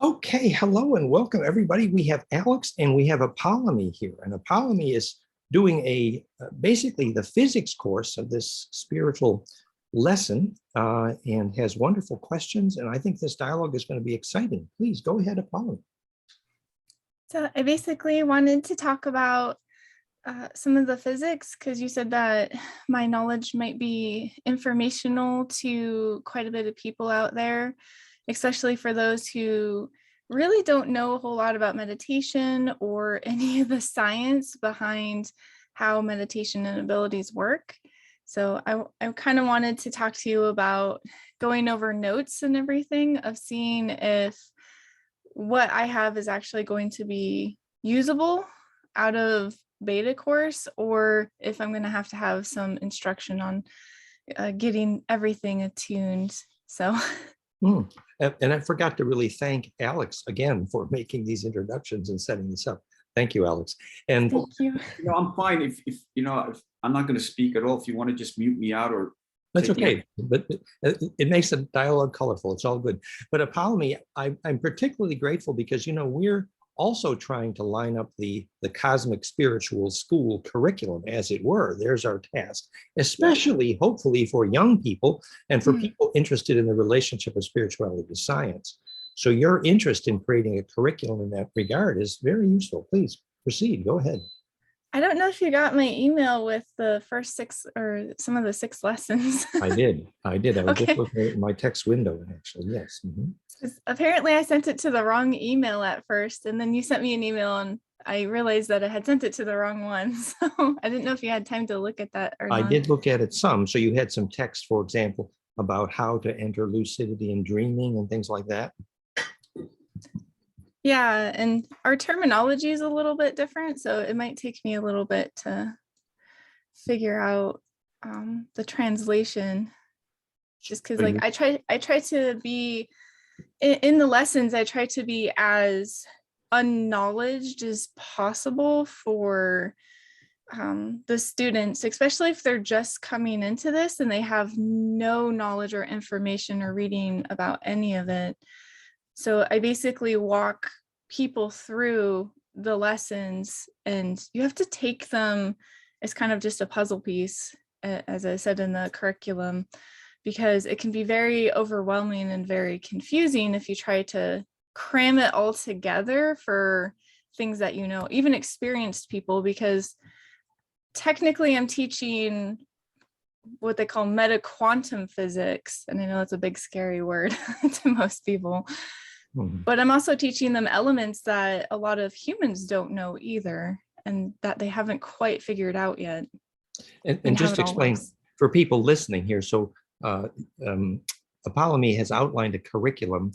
Okay, hello and welcome everybody. We have Alex and we have Apollymi here, and Apollymi is doing basically the physics course of this spiritual lesson and has wonderful questions, and I think this dialogue is going to be exciting. Please go ahead, Apollymi. So I basically wanted to talk about some of the physics because you said that my knowledge might be informational to quite a bit of people out there, especially for those who really don't know a whole lot about meditation or any of the science behind how meditation and abilities work. So I kind of wanted to talk to you about going over notes and everything of seeing if what I have is actually going to be usable out of beta course, or if I'm going to have some instruction on getting everything attuned. So. And I forgot to really thank Alex again for making these introductions and setting this up. Thank you, Alex. And thank you. I'm fine if I'm not going to speak at all. If you want to just mute me out or. That's okay, but it makes the dialogue colorful. It's all good. But Apollymi, I'm particularly grateful because, we're also trying to line up the cosmic spiritual school curriculum, as it were. There's our task, especially hopefully for young people and for people interested in the relationship of spirituality to science. So your interest in creating a curriculum in that regard is very useful. Please proceed. Go ahead. I don't know if you got my email with the first 6 or some of the 6 lessons. I did. I was Okay. just looking at my text window, actually. Yes. Mm-hmm. Apparently, I sent it to the wrong email at first, and then you sent me an email, and I realized that I had sent it to the wrong one. So I didn't know if you had time to look at that or not. I did look at it some. So you had some text, for example, about how to enter lucidity and dreaming and things like that. Yeah, and our terminology is a little bit different, so it might take me a little bit to figure out the translation. Just because, like, I try to be in the lessons. I try to be as unknowledged as possible for the students, especially if they're just coming into this and they have no knowledge or information or reading about any of it. So I basically walk people through the lessons, and you have to take them as kind of just a puzzle piece, as I said in the curriculum, because it can be very overwhelming and very confusing if you try to cram it all together for things that even experienced people, because technically I'm teaching what they call meta quantum physics, and I know that's a big scary word to most people. But I'm also teaching them elements that a lot of humans don't know either, and that they haven't quite figured out yet. And just explain for people listening here. So Apollymi has outlined a curriculum,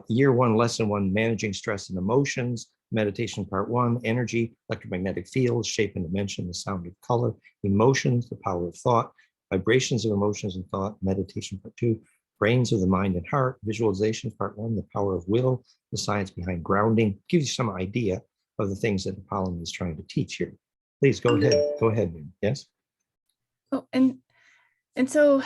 year 1, lesson 1, managing stress and emotions, meditation part 1, energy, electromagnetic fields, shape and dimension, the sound of color, emotions, the power of thought, vibrations of emotions and thought, meditation part 2, brains of the mind and heart, visualization part 1, the power of will, the science behind grounding. Gives you some idea of the things that Apollymi is trying to teach here. Please go ahead. Go ahead. Yes. Oh, and so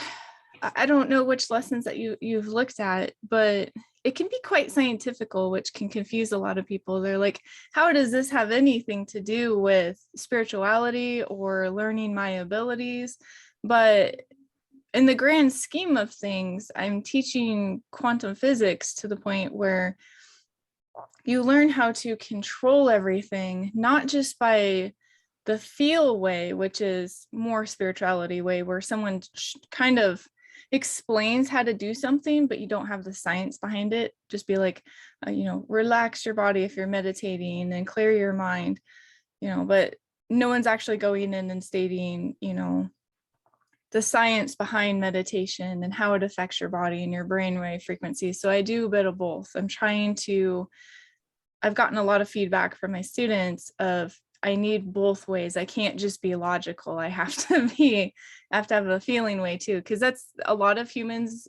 I don't know which lessons that you've looked at, but it can be quite scientifical, which can confuse a lot of people. They're like, how does this have anything to do with spirituality or learning my abilities? But in the grand scheme of things, I'm teaching quantum physics to the point where you learn how to control everything, not just by the feel way, which is more spirituality way, where someone kind of explains how to do something, but you don't have the science behind it. Just be like, relax your body if you're meditating and clear your mind, but no one's actually going in and stating, the science behind meditation and how it affects your body and your brainwave frequency. So I do a bit of both. I've gotten a lot of feedback from my students of, I need both ways. I can't just be logical. I have to have a feeling way too, because that's a lot of humans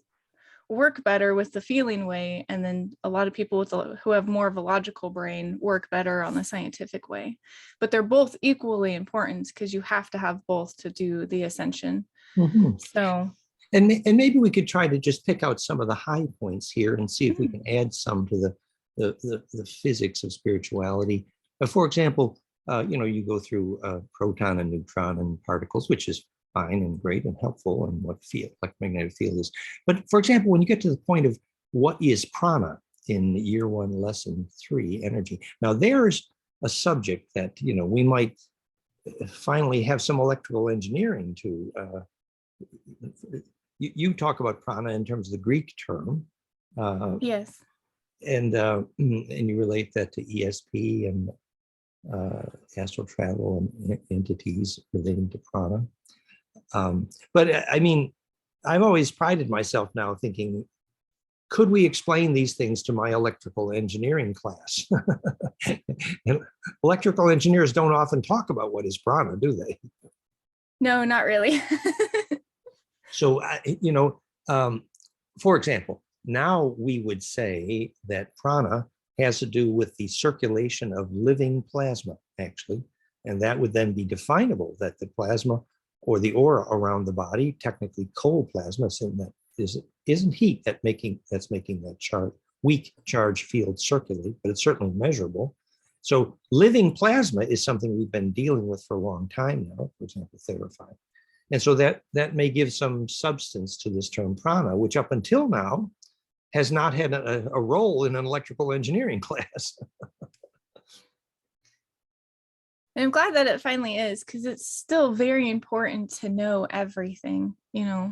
work better with the feeling way, and then a lot of people who have more of a logical brain work better on the scientific way. But they're both equally important because you have to have both to do the ascension. So, and maybe we could try to just pick out some of the high points here and see if we can add some to the physics of spirituality. For example, you go through proton and neutron and particles, which is fine and great and helpful, and what electromagnetic field is. But for example, when you get to the point of what is prana in year 1, lesson 3, energy. Now there's a subject that, we might finally have some electrical engineering to, you talk about prana in terms of the Greek term. Yes. And you relate that to ESP and astral travel and entities relating to prana. But I mean, I've always prided myself now thinking, could we explain these things to my electrical engineering class? And electrical engineers don't often talk about what is prana, do they? No, not really. So, for example, now we would say that prana has to do with the circulation of living plasma, actually. And that would then be definable, that the plasma or the aura around the body, technically cold plasma, so that isn't heat that's making that weak charge field circulate, but it's certainly measurable. So living plasma is something we've been dealing with for a long time now, for example, Therify. And so that may give some substance to this term prana, which up until now has not had a role in an electrical engineering class. And I'm glad that it finally is, because it's still very important to know everything, Yeah.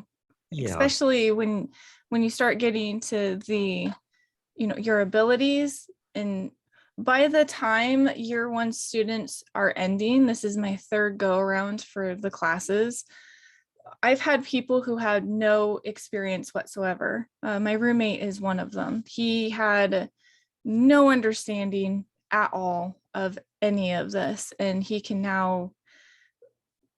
especially when you start getting to the, your abilities. And by the time year 1 students are ending, this is my 3rd go around for the classes. I've had people who had no experience whatsoever. My roommate is one of them. He had no understanding at all of any of this, and he can now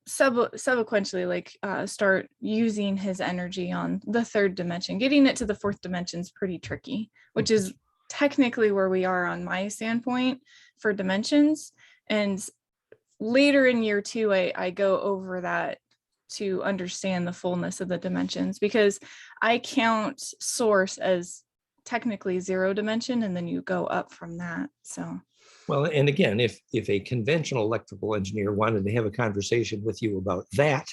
subsequently start using his energy on the 3rd dimension. Getting it to the 4th dimension is pretty tricky, which is technically where we are on my standpoint for dimensions. And later in year 2, I go over that to understand the fullness of the dimensions, because I count source as technically 0 dimension, and then you go up from that. So, well, and again, if a conventional electrical engineer wanted to have a conversation with you about that,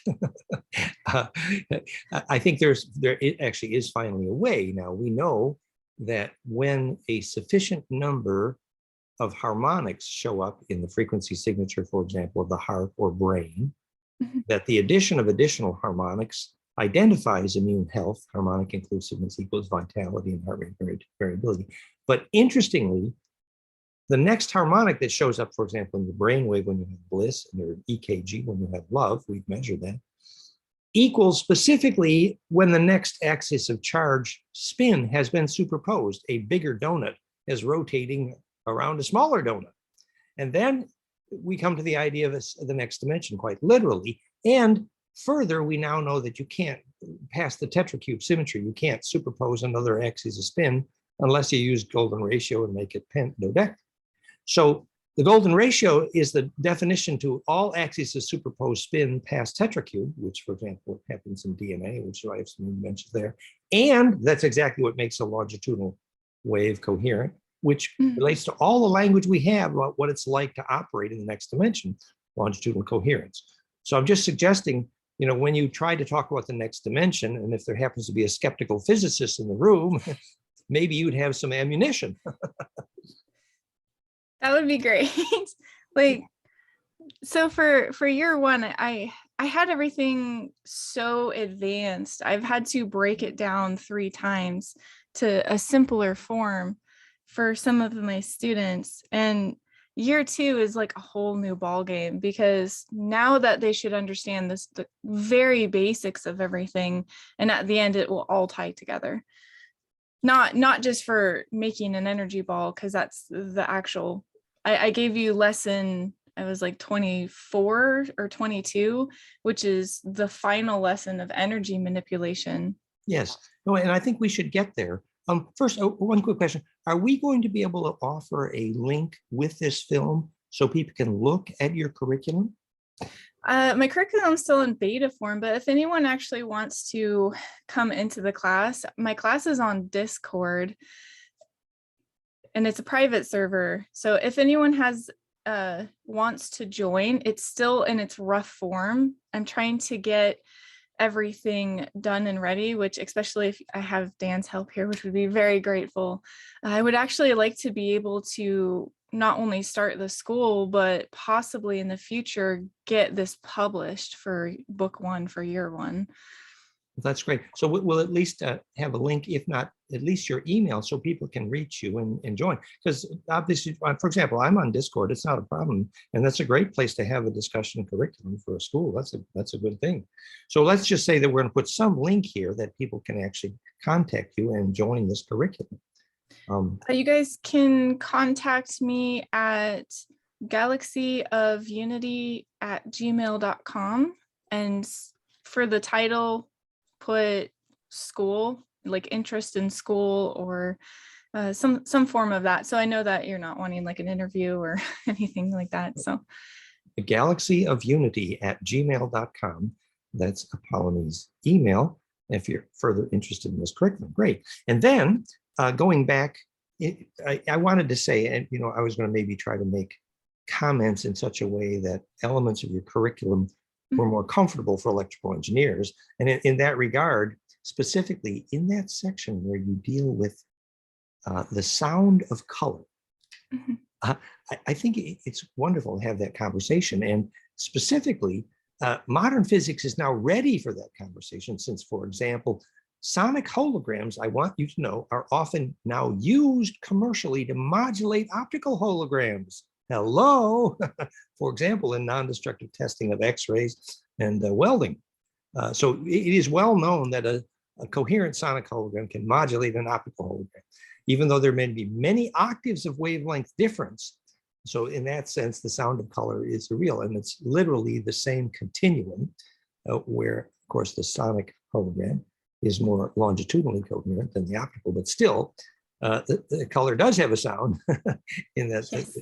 I think there actually is finally a way. Now we know that when a sufficient number of harmonics show up in the frequency signature, for example, of the heart or brain, that the addition of additional harmonics identifies immune health. Harmonic inclusiveness equals vitality and heart rate variability. But interestingly, the next harmonic that shows up, for example, in your brainwave when you have bliss, and your EKG when you have love, we've measured that, equals specifically when the next axis of charge spin has been superposed. A bigger donut is rotating around a smaller donut. And then we come to the idea of the next dimension, quite literally. And further, we now know that you can't, past the tetracube symmetry, you can't superpose another axis of spin unless you use golden ratio and make it pentadodectic. So the golden ratio is the definition to all axes of superposed spin past tetracube, which, for example, happens in DNA, which I have some dimensions there. And that's exactly what makes a longitudinal wave coherent, which relates to all the language we have about what it's like to operate in the next dimension, longitudinal coherence. So I'm just suggesting, when you try to talk about the next dimension, and if there happens to be a skeptical physicist in the room, maybe you'd have some ammunition. that would be great. So for year 1, I had everything so advanced. I've had to break it down 3 times to a simpler form for some of my students. And year 2 is like a whole new ball game, because now that they should understand the very basics of everything, and at the end it will all tie together. Not just for making an energy ball, because that's the actual, I gave you lesson, I was like 24 or 22, which is the final lesson of energy manipulation. Yes, no, and I think we should get there. First, one quick question. Are we going to be able to offer a link with this film so people can look at your curriculum? My curriculum is still in beta form, but if anyone actually wants to come into the class, my class is on Discord. and it's a private server. So if anyone has wants to join, it's still in its rough form. I'm trying to get everything done and ready, which especially if I have Dan's help here, which would be very grateful. I would actually like to be able to not only start the school, but possibly in the future get this published for book 1 for year 1. That's great. So we'll at least have a link, if not at least your email, so people can reach you and join. Because obviously, for example, I'm on Discord. It's not a problem, and that's a great place to have a discussion curriculum for a school. That's a good thing. So let's just say that we're going to put some link here that people can actually contact you and join this curriculum. You guys can contact me at galaxyofunity@gmail.com, and for the title, put school, like interest in school, or some form of that. So I know that you're not wanting like an interview or anything like that. So galaxyofunity@gmail.com. That's Apollymi's email if you're further interested in this curriculum. Great. And then going back, I wanted to say, and I was going to maybe try to make comments in such a way that elements of your curriculum were more comfortable for electrical engineers. And in that regard, specifically in that section where you deal with the sound of color, I think it's wonderful to have that conversation. And specifically, modern physics is now ready for that conversation, since, for example, sonic holograms, I want you to know, are often now used commercially to modulate optical holograms. Hello, for example, in non-destructive testing of X-rays and welding. So it is well known that a coherent sonic hologram can modulate an optical hologram, even though there may be many octaves of wavelength difference. So in that sense, the sound of color is real, and it's literally the same continuum where, of course, the sonic hologram is more longitudinally coherent than the optical, but still, the color does have a sound in that. Yes.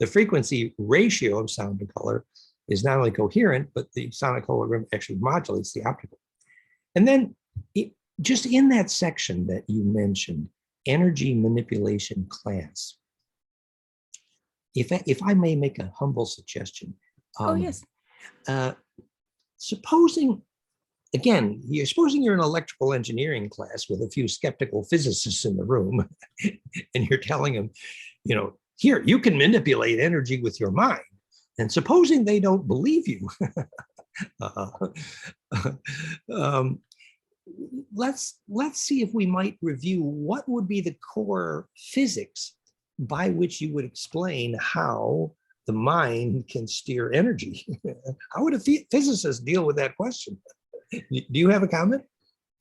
The frequency ratio of sound to color is not only coherent, but the sonic hologram actually modulates the optical. And then just in that section that you mentioned, energy manipulation class, if I may make a humble suggestion. Oh, yes. Supposing you're in an electrical engineering class with a few skeptical physicists in the room, and you're telling them, here, you can manipulate energy with your mind. And supposing they don't believe you, let's see if we might review what would be the core physics by which you would explain how the mind can steer energy. How would a physicist deal with that question? Do you have a comment?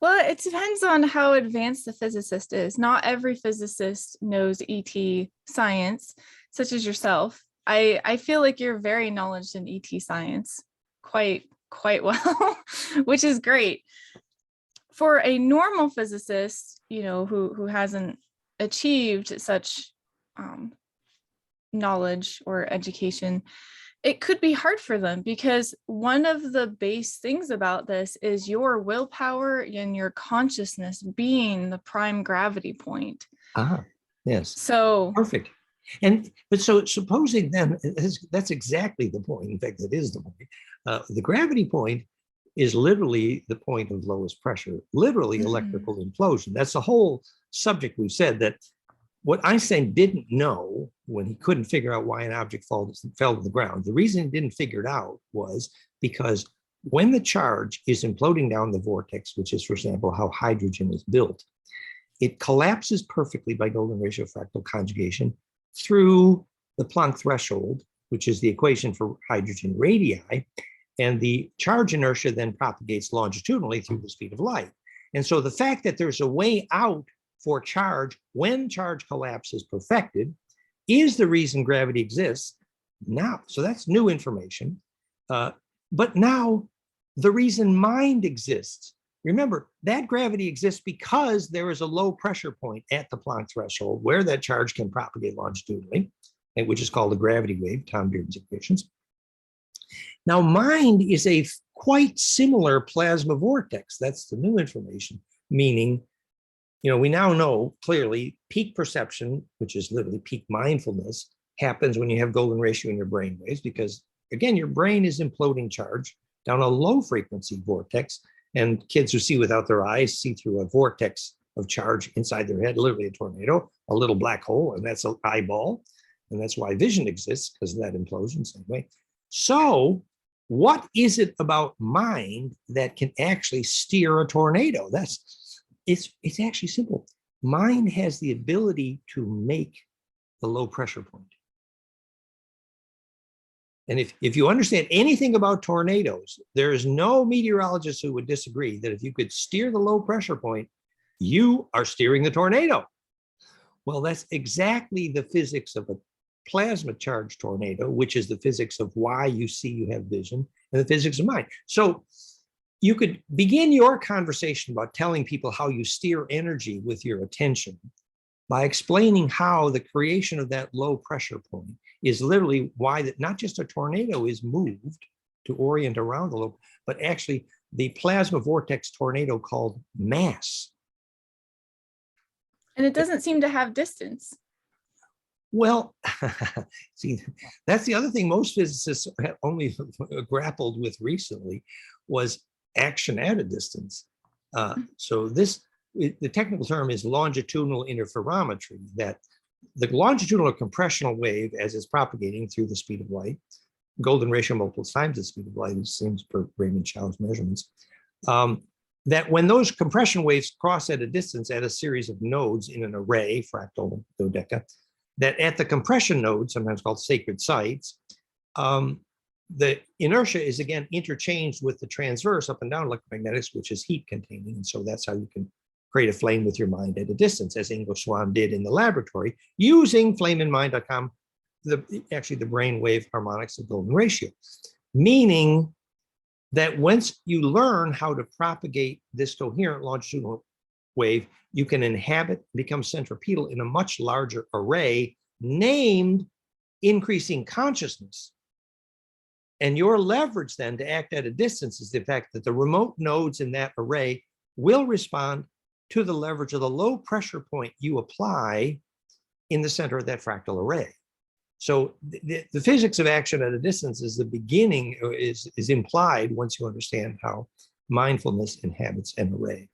Well, it depends on how advanced the physicist is. Not every physicist knows ET science, such as yourself. I feel like you're very knowledgeable in ET science, quite well, which is great. For a normal physicist, who hasn't achieved such knowledge or education, it could be hard for them, because one of the base things about this is your willpower and your consciousness being the prime gravity point. Yes. So perfect. But so supposing then, that's exactly the point. In fact, that is the point. The gravity point is literally the point of lowest pressure, literally electrical implosion. That's the whole subject. We've said that what Einstein didn't know when he couldn't figure out why an object fell to the ground, the reason he didn't figure it out was because when the charge is imploding down the vortex, which is, for example, how hydrogen is built, it collapses perfectly by golden ratio fractal conjugation through the Planck threshold, which is the equation for hydrogen radii, and the charge inertia then propagates longitudinally through the speed of light. And so the fact that there's a way out for charge when charge collapse is perfected is the reason gravity exists now. So that's new information. But now the reason mind exists, remember that gravity exists because there is a low pressure point at the Planck threshold where that charge can propagate longitudinally, which is called a gravity wave, Tom Bearden's equations. Now mind is a quite similar plasma vortex. That's the new information, meaning we now know clearly peak perception, which is literally peak mindfulness, happens when you have golden ratio in your brain waves, because again, your brain is imploding charge down a low frequency vortex. And kids who see without their eyes see through a vortex of charge inside their head, literally a tornado, a little black hole, and that's an eyeball. And that's why vision exists, because of that implosion, same way. So what is it about mind that can actually steer a tornado? It's actually simple. Mind has the ability to make the low pressure point. And if you understand anything about tornadoes, there is no meteorologist who would disagree that if you could steer the low pressure point, you are steering the tornado. Well, that's exactly the physics of a plasma charged tornado, which is the physics of why you see you have vision, and the physics of mind. So you could begin your conversation about telling people how you steer energy with your attention by explaining how the creation of that low pressure point is literally why that not just a tornado is moved to orient around the low, but actually the plasma vortex tornado called mass. And it doesn't seem to have distance. Well, see, that's the other thing most physicists have only grappled with recently was action at a distance. So the technical term is longitudinal interferometry, that the longitudinal compressional wave, as it's propagating through the speed of light, golden ratio multiple times the speed of light, it seems per Raymond Chow's measurements, that when those compression waves cross at a distance at a series of nodes in an array, fractal dodeca, that at the compression node, sometimes called sacred sites, the inertia is again interchanged with the transverse up and down electromagnetics, which is heat containing. And so that's how you can create a flame with your mind at a distance, as Ingo Swann did in the laboratory, using flameinmind.com, actually the brainwave harmonics of golden ratio. Meaning that once you learn how to propagate this coherent longitudinal wave, you can inhabit, become centripetal in a much larger array named increasing consciousness. And your leverage then to act at a distance is the fact that the remote nodes in that array will respond to the leverage of the low pressure point you apply in the center of that fractal array. So the physics of action at a distance is the beginning, is implied once you understand how mindfulness inhabits an array.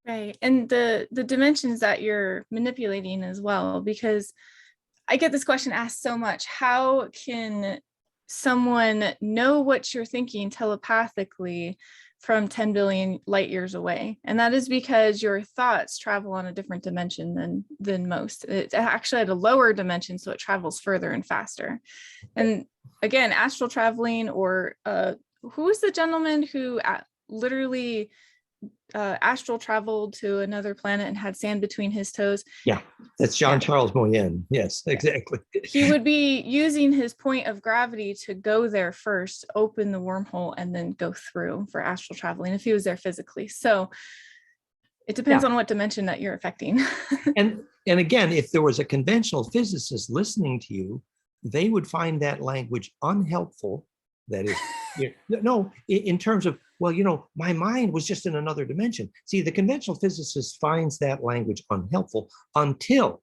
Right. And the dimensions that you're manipulating as well, because I get this question asked so much. How can someone know what you're thinking telepathically from 10 billion light years away? And that is because your thoughts travel on a different dimension than most. It's actually at a lower dimension, so it travels further and faster. And again, astral traveling, or who was the gentleman who literally astral traveled to another planet and had sand between his toes? Yeah, that's Jean-Charles Moyen. Yes, exactly. He would be using his point of gravity to go there first, open the wormhole, and then go through for astral traveling if he was there physically. So it depends on what dimension that you're affecting. and again, if there was a conventional physicist listening to you, they would find that language unhelpful. That is, no, in terms of, well, my mind was just in another dimension. See, the conventional physicist finds that language unhelpful until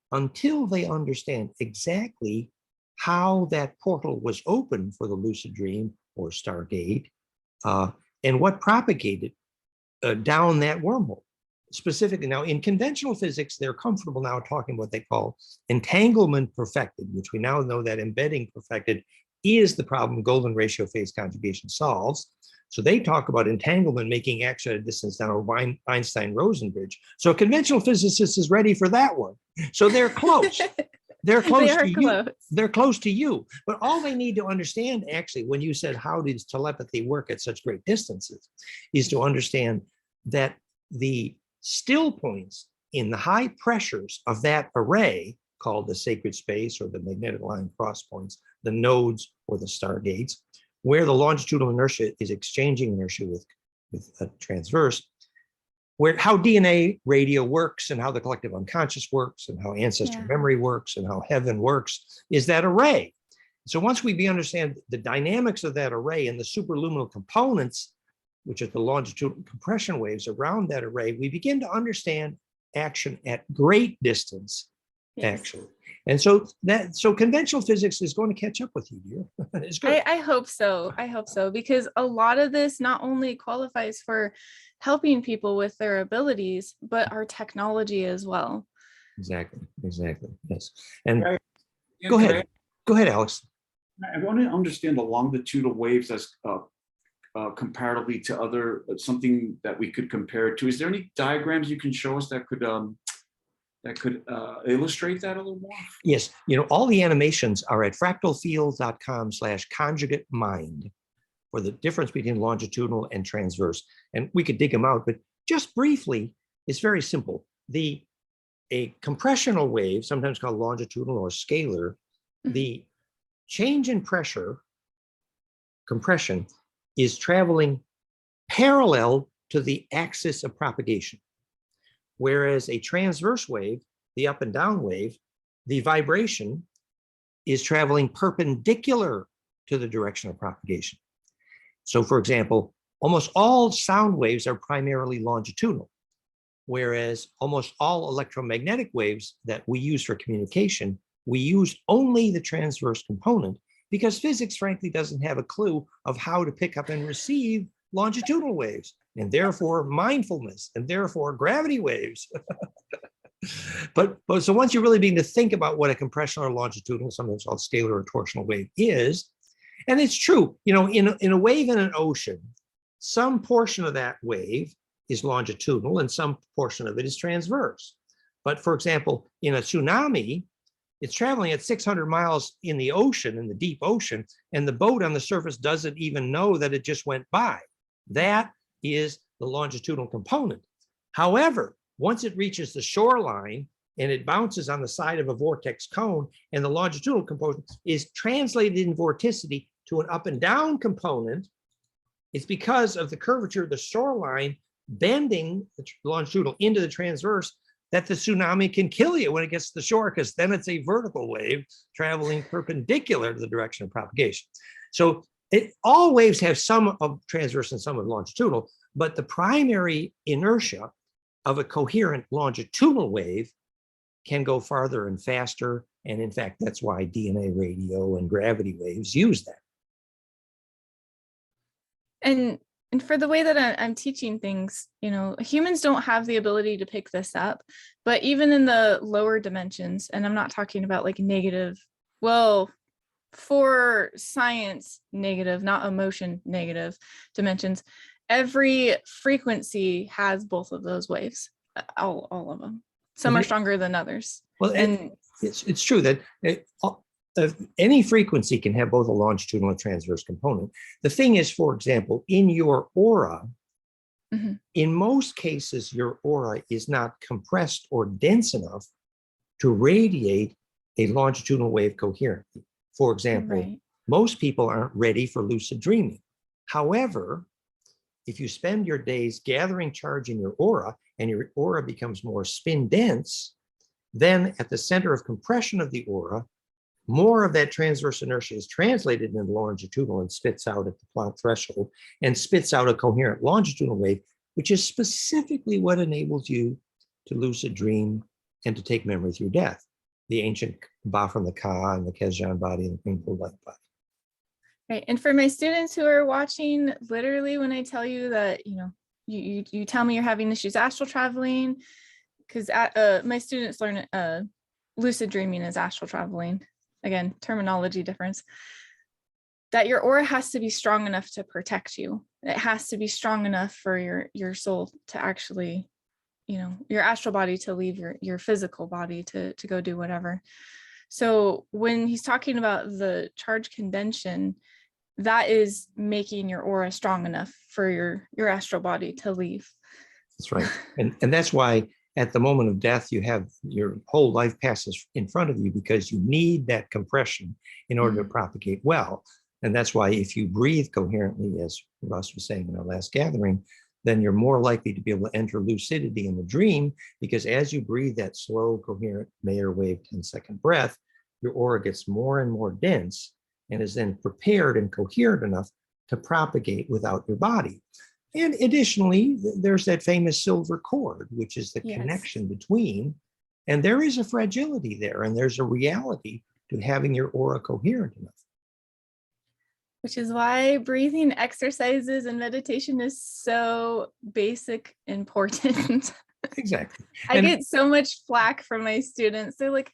they understand exactly how that portal was opened for the lucid dream or Stargate, and what propagated down that wormhole. Specifically, now in conventional physics, they're comfortable now talking what they call entanglement perfected, which we now know that embedding perfected is the problem golden ratio phase conjugation solves. So they talk about entanglement making action at a distance down a Einstein-Rosen bridge. So a conventional physicist is ready for that one. So they're close. They're close to you. They're close to you. But all they need to understand, actually, when you said, how does telepathy work at such great distances, is to understand that the still points in the high pressures of that array, called the sacred space or the magnetic line cross points, the nodes or the stargates, where the longitudinal inertia is exchanging inertia with a transverse, where how DNA radio works and how the collective unconscious works and how ancestral memory works and how heaven works is that array. So once we understand the dynamics of that array and the superluminal components which is the longitudinal compression waves around that array, we begin to understand action at great distance, Yes. actually. And so conventional physics is going to catch up with you, dear. It's good. I hope so. I hope so, because a lot of this not only qualifies for helping people with their abilities, but our technology as well. Exactly. Yes. And Right. go ahead. Go ahead, Alex. I want to understand the longitudinal waves as comparatively to other something that we could compare it to. Is there any diagrams you can show us that could illustrate that a little more? Yes, all the animations are at fractalfields.com/conjugate mind for the difference between longitudinal and transverse. And we could dig them out, but just briefly, it's very simple. A compressional wave, sometimes called longitudinal or scalar, the change in pressure, compression, is traveling parallel to the axis of propagation. Whereas a transverse wave, the up and down wave, the vibration is traveling perpendicular to the direction of propagation. So for example, almost all sound waves are primarily longitudinal, whereas almost all electromagnetic waves that we use for communication, we use only the transverse component because physics, frankly, doesn't have a clue of how to pick up and receive longitudinal waves, and therefore mindfulness, and therefore gravity waves. But so once you really begin to think about what a compressional or longitudinal, sometimes called scalar or torsional wave is, and it's true, in a wave in an ocean, some portion of that wave is longitudinal and some portion of it is transverse. But for example, in a tsunami, it's traveling at 600 miles in the ocean, in the deep ocean, and the boat on the surface doesn't even know that it just went by. That is the longitudinal component. However, once it reaches the shoreline and it bounces on the side of a vortex cone, and the longitudinal component is translated in vorticity to an up and down component, it's because of the curvature of the shoreline bending the longitudinal into the transverse that the tsunami can kill you when it gets to the shore, because then it's a vertical wave traveling perpendicular to the direction of propagation. So all waves have some of transverse and some of longitudinal, but the primary inertia of a coherent longitudinal wave can go farther and faster. And in fact, that's why DNA radio and gravity waves use that. And for the way that I'm teaching things, humans don't have the ability to pick this up, but even in the lower dimensions, and I'm not talking about like negative, well, for science, negative, not emotion, negative dimensions, every frequency has both of those waves, all of them. Some are stronger than others. Well, and it's true that any frequency can have both a longitudinal and transverse component. The thing is, for example, in your aura, in most cases, your aura is not compressed or dense enough to radiate a longitudinal wave coherently. For example, most people aren't ready for lucid dreaming. However, if you spend your days gathering charge in your aura and your aura becomes more spin dense, then at the center of compression of the aura, more of that transverse inertia is translated into longitudinal and spits out at the Planck threshold and spits out a coherent longitudinal wave, which is specifically what enables you to lucid dream and to take memory through death. The ancient Ba from the Ka and the Kesjan body and the Kingful light body. Right. And for my students who are watching, literally when I tell you that, you tell me you're having issues astral traveling, because my students learn lucid dreaming is astral traveling. Again, terminology difference. That your aura has to be strong enough to protect you. It has to be strong enough for your soul to actually, your astral body to leave your physical body to go do whatever. So when he's talking about the charge condension, that is making your aura strong enough for your astral body to leave. That's right. And that's why at the moment of death, you have your whole life passes in front of you because you need that compression in order to propagate well. And that's why if you breathe coherently, as Russ was saying in our last gathering, then you're more likely to be able to enter lucidity in the dream, because as you breathe that slow, coherent Mayer wave 10-second breath, your aura gets more and more dense and is then prepared and coherent enough to propagate without your body. And additionally, there's that famous silver cord, which is the Yes. connection between, and there is a fragility there, and there's a reality to having your aura coherent enough. Which is why breathing exercises and meditation is so basic important. Exactly. I And get so much flack from my students. They're like,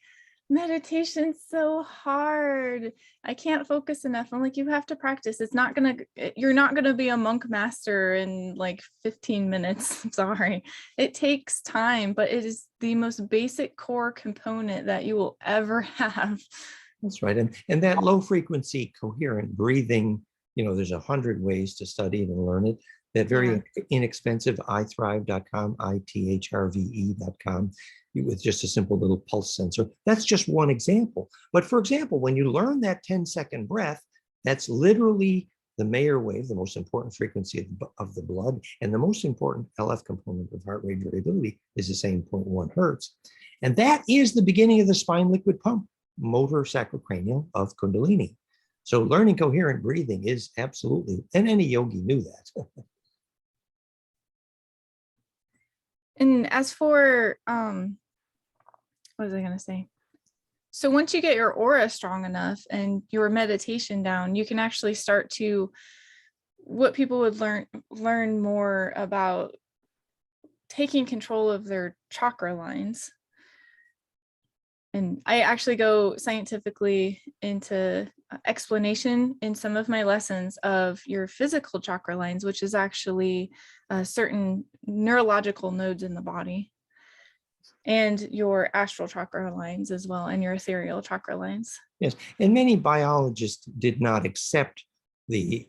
meditation's so hard. I can't focus enough. I'm like, you have to practice. You're not gonna be a monk master in like 15 minutes. I'm sorry. It takes time, but it is the most basic core component that you will ever have. that's right. And that low frequency coherent breathing, there's 100 ways to study it and learn it. That very inexpensive ithrive.com, ithrve.com, with just a simple little pulse sensor. That's just one example. But for example, when you learn that 10-second breath, that's literally the Mayer wave, the most important frequency of the blood, and the most important LF component of heart rate variability is the same 0.1 hertz. And that is the beginning of the spine liquid pump, motor sacrocranial of kundalini. So learning coherent breathing is absolutely, and any yogi knew that. And as for, what was I going to say? So once you get your aura strong enough and your meditation down, you can actually start to, what people would learn more about taking control of their chakra lines. And I actually go scientifically into explanation in some of my lessons of your physical chakra lines, which is actually certain neurological nodes in the body, and your astral chakra lines as well, and your ethereal chakra lines. Yes, and many biologists did not accept the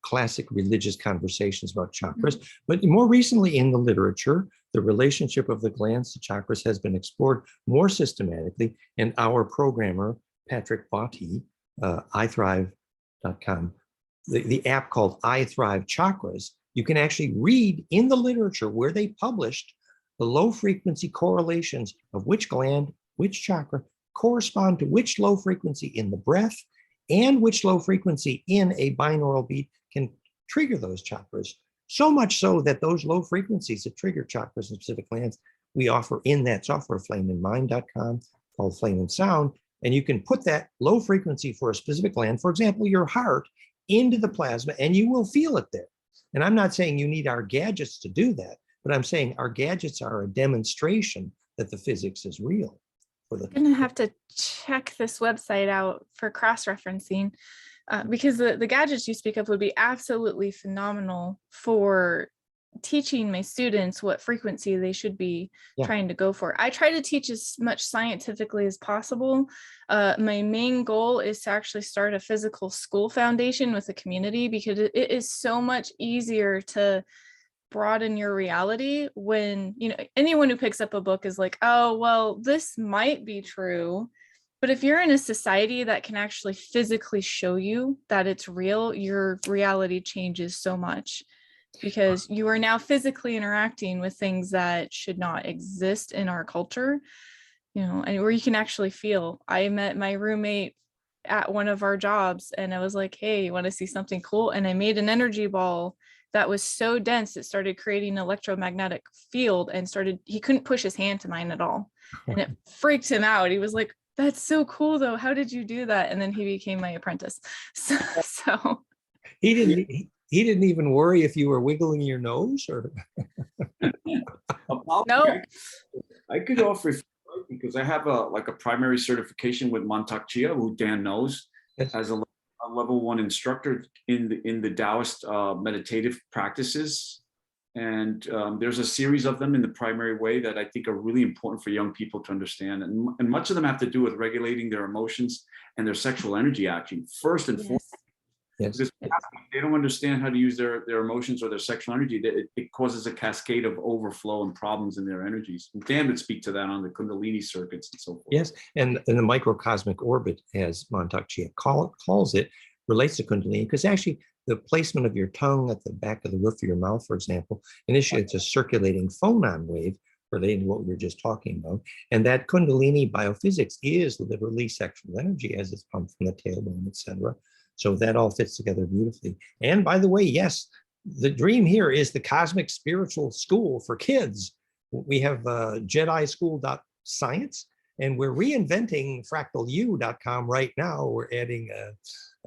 classic religious conversations about chakras, but more recently in the literature, the relationship of the glands to chakras has been explored more systematically, and our programmer, Patrick Botti, iThrive.com, the app called iThrive Chakras, you can actually read in the literature where they published the low frequency correlations of which gland, which chakra correspond to which low frequency in the breath and which low frequency in a binaural beat can trigger those chakras. So much so that those low frequencies that trigger chakras in specific glands, we offer in that software, flameinmind.com, called Flame and Sound. And you can put that low frequency for a specific gland, for example, your heart, into the plasma, and you will feel it there. And I'm not saying you need our gadgets to do that, but I'm saying our gadgets are a demonstration that the physics is real. I'm gonna have to check this website out for cross-referencing, because the gadgets you speak of would be absolutely phenomenal for teaching my students what frequency they should be trying to go for. I try to teach as much scientifically as possible. My main goal is to actually start a physical school foundation with the community, because it is so much easier to broaden your reality when, anyone who picks up a book is like, oh, well, this might be true. But if you're in a society that can actually physically show you that it's real, your reality changes so much, because you are now physically interacting with things that should not exist in our culture, and where you can actually feel. I met my roommate at one of our jobs and I was like, hey, you want to see something cool? And I made an energy ball that was so dense it started creating an electromagnetic field, and he couldn't push his hand to mine at all. And it freaked him out. He was like, that's so cool though. How did you do that? And then he became my apprentice. So he didn't even worry if you were wiggling your nose or no. I could offer, because I have a primary certification with Montauk Chia, who Dan knows, as a level 1 instructor in the Taoist meditative practices. And there's a series of them in the primary way that I think are really important for young people to understand. And much of them have to do with regulating their emotions and their sexual energy action, first and foremost. Yes. Because they don't understand how to use their emotions or their sexual energy. It causes a cascade of overflow and problems in their energies. And Dan would speak to that on the kundalini circuits and so forth. Yes, and the microcosmic orbit, as Montauk Chia calls it, relates to kundalini, because actually the placement of your tongue at the back of the roof of your mouth, for example, initiates a circulating phonon wave relating to what we were just talking about. And that kundalini biophysics is literally sexual energy as it's pumped from the tailbone, etc. So that all fits together beautifully. And by the way, yes, the dream here is the cosmic spiritual school for kids. We have JediSchool.science, and we're reinventing fractalu.com right now. We're adding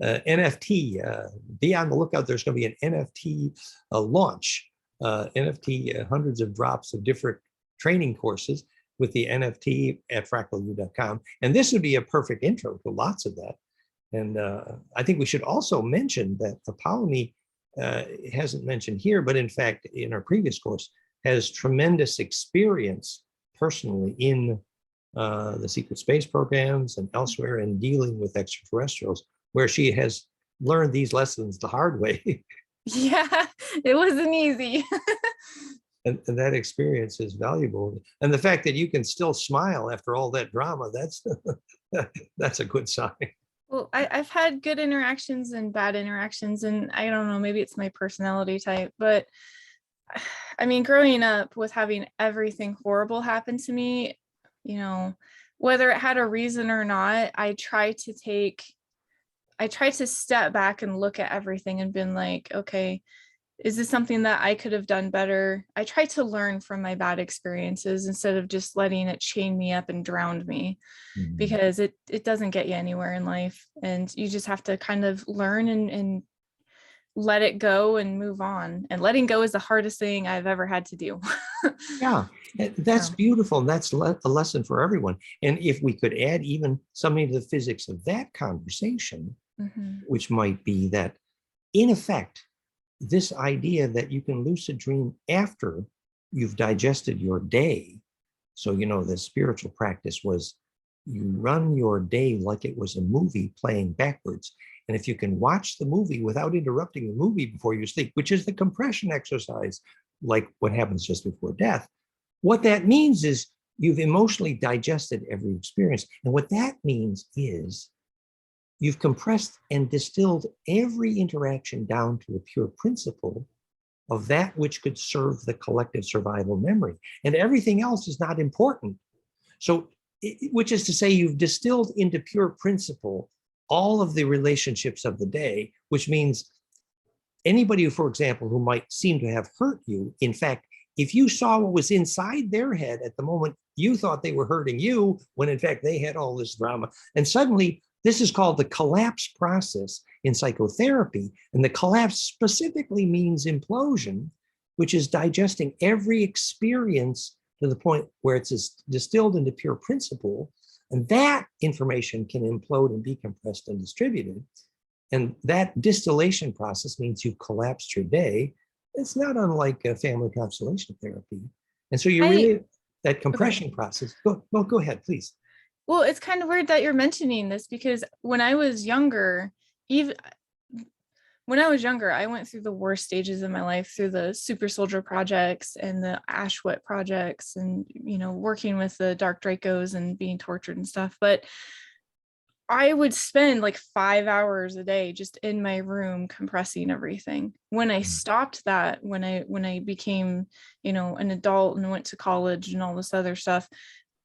NFT. Be on the lookout. There's going to be an NFT launch. NFT, hundreds of drops of different training courses with the NFT at fractalu.com. And this would be a perfect intro to lots of that. And I think we should also mention that Apollymi hasn't mentioned here, but in fact, in our previous course, has tremendous experience personally in the secret space programs and elsewhere in dealing with extraterrestrials, where she has learned these lessons the hard way. Yeah, it wasn't easy. And that experience is valuable. And the fact that you can still smile after all that drama, that's a good sign. Well, I've had good interactions and bad interactions, and I don't know, maybe it's my personality type, but I mean, growing up with having everything horrible happen to me, you know, whether it had a reason or not, I try to step back and look at everything and been like, okay, is this something that I could have done better? I try to learn from my bad experiences instead of just letting it chain me up and drown me, because it doesn't get you anywhere in life. And you just have to kind of learn and let it go and move on. And letting go is the hardest thing I've ever had to do. Yeah, that's beautiful. That's a lesson for everyone. And if we could add even something to the physics of that conversation, which might be that, in effect, this idea that you can lucid dream after you've digested your day. So, you know, the spiritual practice was you run your day like it was a movie playing backwards. And if you can watch the movie without interrupting the movie before you sleep, which is the compression exercise, like what happens just before death, what that means is you've emotionally digested every experience. And what that means is you've compressed and distilled every interaction down to a pure principle of that which could serve the collective survival memory. And everything else is not important. So, which is to say, you've distilled into pure principle all of the relationships of the day, which means anybody who, for example, who might seem to have hurt you, in fact, if you saw what was inside their head at the moment, you thought they were hurting you, when in fact they had all this drama. And suddenly, this is called the collapse process in psychotherapy. And the collapse specifically means implosion, which is digesting every experience to the point where it's distilled into pure principle. And that information can implode and be compressed and distributed. And that distillation process means you've collapsed your day. It's not unlike a family constellation therapy. And so you really, that compression process, go ahead, please. Well, it's kind of weird that you're mentioning this, because when I was younger, I went through the worst stages of my life, through the super soldier projects and the Ashwet projects, and, you know, working with the dark Dracos and being tortured and stuff. But I would spend like 5 hours a day just in my room compressing everything. When I stopped that, when I became, you know, an adult and went to college and all this other stuff,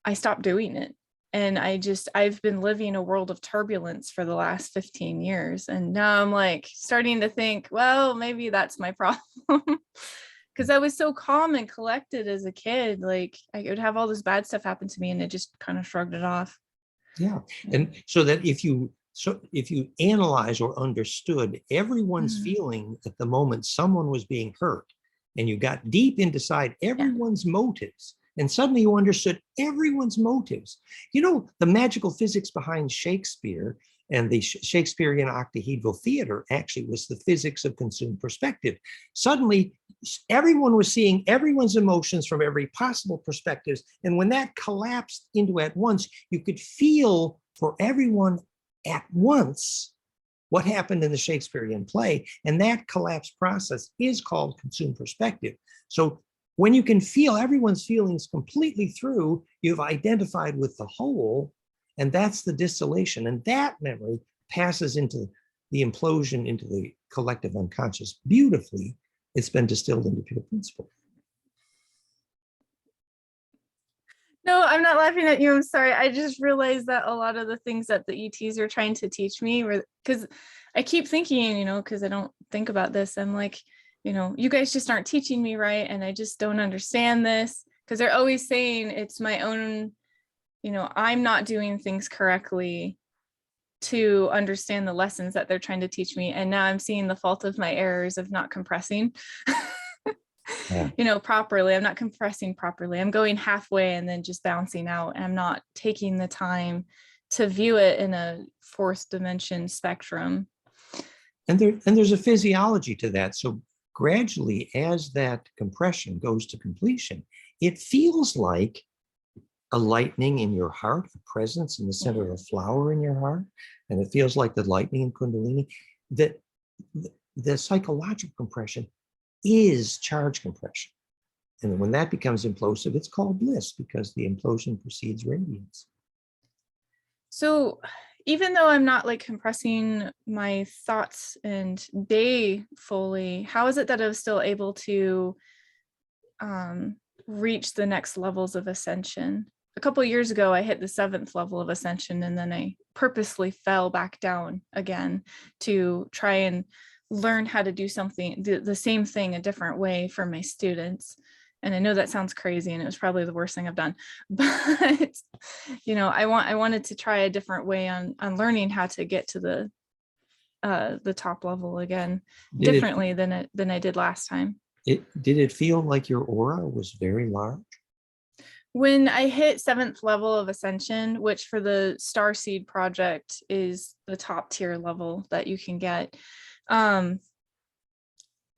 I stopped doing it. And I've been living a world of turbulence for the last 15 years. And now I'm like starting to think, well, maybe that's my problem. Because I was so calm and collected as a kid. Like I would have all this bad stuff happen to me and it just kind of shrugged it off. Yeah. And so that if you analyze or understood everyone's feeling at the moment someone was being hurt, and you got deep inside everyone's motives, and suddenly you understood everyone's motives. You know, the magical physics behind Shakespeare and the Shakespearean octahedral theater actually was the physics of consumed perspective. Suddenly, everyone was seeing everyone's emotions from every possible perspective. And when that collapsed into at once, you could feel for everyone at once what happened in the Shakespearean play. And that collapse process is called consumed perspective. So when you can feel everyone's feelings completely through, you've identified with the whole, and that's the distillation. And that memory passes into the implosion into the collective unconscious. Beautifully, it's been distilled into pure principle. No, I'm not laughing at you. I'm sorry. I just realized that a lot of the things that the ETs are trying to teach me were, because I keep thinking, you know, because I don't think about this. I'm like, you guys just aren't teaching me right, and I just don't understand this, because they're always saying it's my own, I'm not doing things correctly to understand the lessons that they're trying to teach me. And now I'm seeing the fault of my errors of not compressing, properly. I'm not compressing properly. I'm going halfway and then just bouncing out. And I'm not taking the time to view it in a fourth dimension spectrum. And there's a physiology to that. So gradually, as that compression goes to completion, it feels like a lightning in your heart, a presence in the center of a flower in your heart. And it feels like the lightning in Kundalini. That the psychological compression is charge compression. And when that becomes implosive, it's called bliss, because the implosion precedes radiance. So even though I'm not like compressing my thoughts and day fully, how is it that I was still able to reach the next levels of ascension? A couple of years ago, I hit the 7th level of ascension, and then I purposely fell back down again to try and learn how to do something, the same thing a different way for my students. And I know that sounds crazy, and it was probably the worst thing I've done, but I wanted to try a different way on learning how to get to the top level again, differently than I did last time. Did it feel like your aura was very large? When I hit 7th level of ascension, which for the Starseed project is the top tier level that you can get,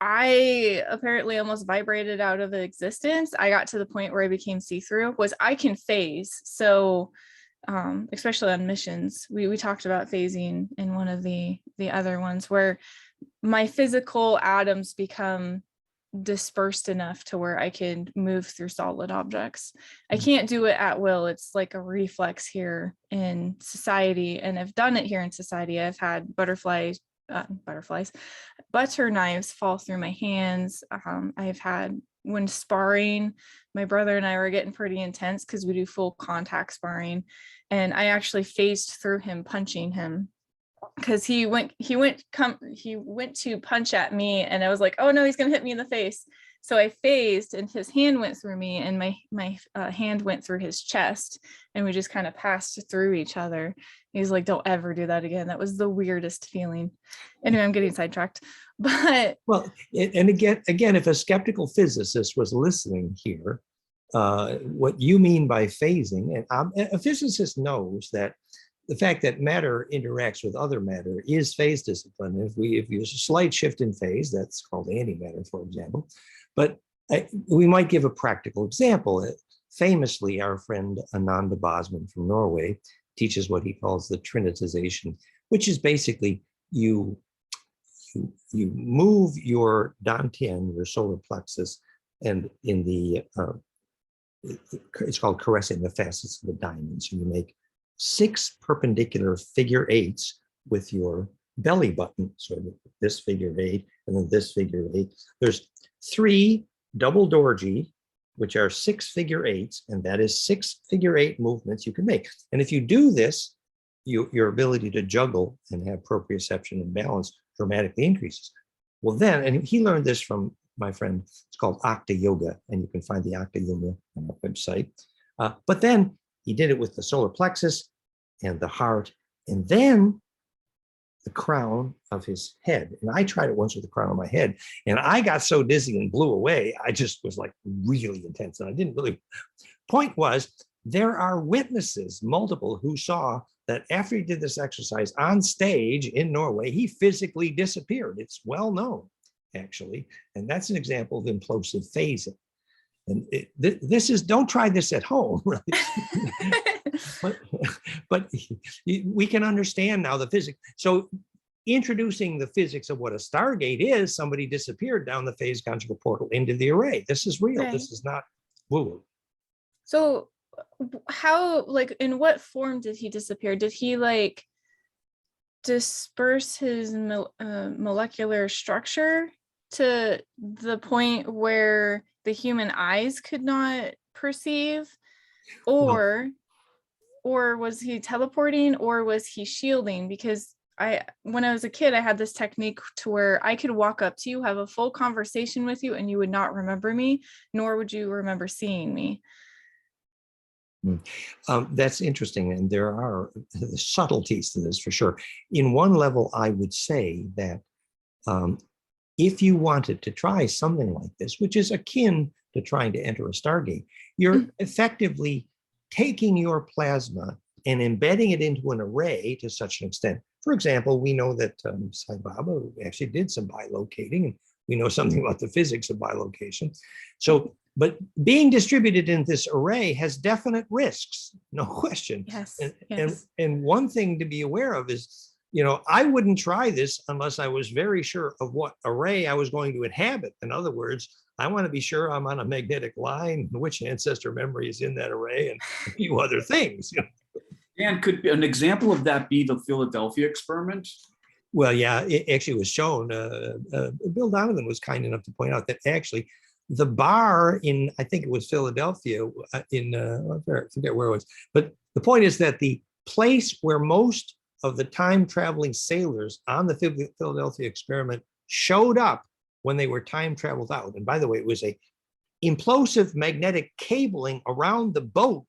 I apparently almost vibrated out of existence. I got to the point where I became see-through. I can phase. So especially on missions, we talked about phasing in one of the other ones, where my physical atoms become dispersed enough to where I can move through solid objects. I can't do it at will. It's like a reflex here in society, and I've done it here in society. I've had butter knives fall through my hands. I've had, when sparring, my brother and I were getting pretty intense because we do full contact sparring, and I actually phased through him, punching him, because he went to punch at me, and I was like, oh no, he's gonna hit me in the face. So I phased, and his hand went through me, and my hand went through his chest, and we just kind of passed through each other. He's like, don't ever do that again. That was the weirdest feeling. Anyway, I'm getting sidetracked. But well, and again, if a skeptical physicist was listening here, what you mean by phasing, and a physicist knows that the fact that matter interacts with other matter is phase discipline. If there's a slight shift in phase, that's called antimatter, for example. But we might give a practical example. Famously, our friend Ananda Bosman from Norway teaches what he calls the trinitization, which is basically you move your dantian, your solar plexus, and in the it's called caressing the facets of the diamond. So you make 6 perpendicular figure 8s with your belly button. So this figure 8 and then this figure 8. There's 3 double dorji, which are 6 figure 8s, and that is 6 figure 8 movements you can make. And if you do this, your ability to juggle and have proprioception and balance dramatically increases. Well then, and he learned this from my friend, it's called Akta Yoga, and you can find the Akta Yoga on our website. But then he did it with the solar plexus and the heart, and then the crown of his head. And I tried it once with the crown of my head, and I got so dizzy and blew away. I just was like really intense, and I didn't really. Point was, there are witnesses, multiple, who saw that after he did this exercise on stage in Norway, he physically disappeared. It's well known, actually, and that's an example of implosive phasing. And this is, don't try this at home, right? but we can understand now the physics. So introducing the physics of what a Stargate is, somebody disappeared down the phase conjugal portal into the array. This is real. Right. This is not woo-woo. So how, like, in what form did he disappear? Did he like disperse his molecular structure to the point where the human eyes could not perceive, or was he teleporting, or was he shielding? Because when I was a kid, I had this technique to where I could walk up to you, have a full conversation with you, and you would not remember me, nor would you remember seeing me. That's interesting, and there are subtleties to this for sure. In one level, I would say that if you wanted to try something like this, which is akin to trying to enter a Stargate, you're effectively taking your plasma and embedding it into an array to such an extent. For example, we know that Sai Baba actually did some bilocating, and we know something about the physics of bilocation. So, but being distributed in this array has definite risks, no question. Yes. And one thing to be aware of is, I wouldn't try this unless I was very sure of what array I was going to inhabit. In other words, I want to be sure I'm on a magnetic line, which ancestor memory is in that array, and a few other things. And could an example of that be the Philadelphia experiment? Well, yeah, it actually was shown. Bill Donovan was kind enough to point out that actually the bar in, I think it was Philadelphia, I forget where it was, but the point is that the place where most of the time traveling sailors on the Philadelphia experiment showed up when they were time traveled out. And by the way, it was a implosive magnetic cabling around the boat,